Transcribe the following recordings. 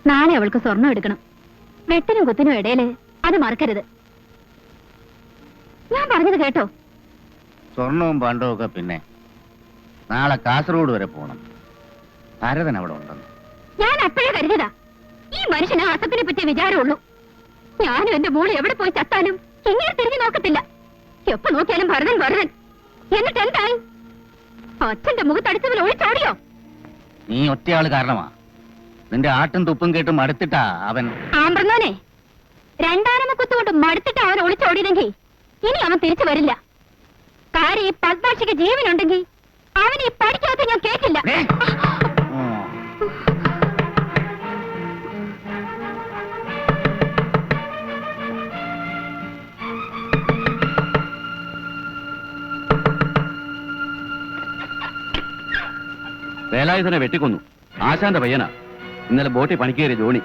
നാളെ അവൾക്ക് സ്വർണം എടുക്കണം. വെട്ടിനും കുത്തിനും ഇടയില് അത് മറക്കരുത്. ഞാൻ പറഞ്ഞത് കേട്ടോ? സ്വർണവും പണ്ടവും ഒക്കെ പിന്നെ. നാളെ കാസർഗോഡ് വരെ പോണം. ഭരതൻ അവിടെ ഉണ്ടെന്ന് ഞാൻ അപ്പോഴേ കരുതിയതാ. ഈ മനുഷ്യന് അസത്തിനെ പറ്റിയ വിചാരമുള്ളൂ. ഞാനും എന്റെ മോള് എവിടെ പോയി ചത്താലും ഇങ്ങനെ തിരിഞ്ഞു നോക്കത്തില്ല. എപ്പോ നോക്കിയാലും ഭരതൻ ഭരതൻ. എന്നിട്ട് എന്തായി? അച്ഛന്റെ മുഖത്തടിച്ചതിൽ ഒഴിച്ചോടിയോ? നീ ഒറ്റയാള് കാരണമാ. നിന്റെ ആട്ടും തുപ്പും കേട്ടും മടുത്തിട്ടാ അവൻ. ആമ്പ്രന്നോനെ, രണ്ടാനമ്മ കുത്തുകൊണ്ട് മടുത്തിട്ട് അവൻ ഒളിച്ചോടിയതെങ്കിൽ ഇനി അവൻ തിരിച്ചു വരില്ല. കാര്യം ഈ പദ്മാക്ഷിക്ക് ജീവനുണ്ടെങ്കിൽ അവൻ ഈ പഠിക്കാത്ത ഞാൻ കേട്ടില്ല. വേലായുധനെ വെട്ടിക്കൊന്നു. ആശാന്റെ പയ്യനാ. ഇന്നലെ ബോട്ടിൽ പണിക്കേറിയ ജോണി.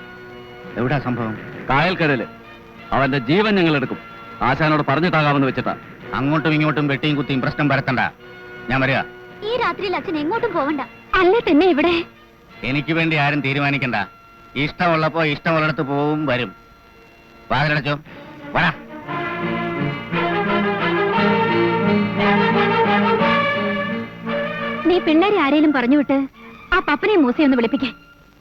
എവിടാ സംഭവം? കായൽക്കരയില്. അവന്റെ ജീവൻ ഞങ്ങൾ എടുക്കും. ആശാനോട് പറഞ്ഞിട്ടാകാമെന്ന് വെച്ചിട്ടാ. അങ്ങോട്ടും ഇങ്ങോട്ടും വെട്ടിയും കുത്തിയും പ്രശ്നം പരത്തണ്ട. ഞാൻ വരിക. ഈ രാത്രിയിൽ അച്ഛൻ എങ്ങോട്ടും പോവണ്ട. അല്ലേ തന്നെ ഇവിടെ. എനിക്ക് വേണ്ടി ആരും തീരുമാനിക്കണ്ട. ഇഷ്ടമുള്ളപ്പോ ഇഷ്ടമുള്ളിടത്ത് പോവും വരും. വാതിലടച്ചോ. വരാ. നീ പിള്ളേരെ ആരേലും പറഞ്ഞു വിട്ട് ആ പപ്പനെയും മൂസയും ഒന്ന് വിളിപ്പിക്കേ.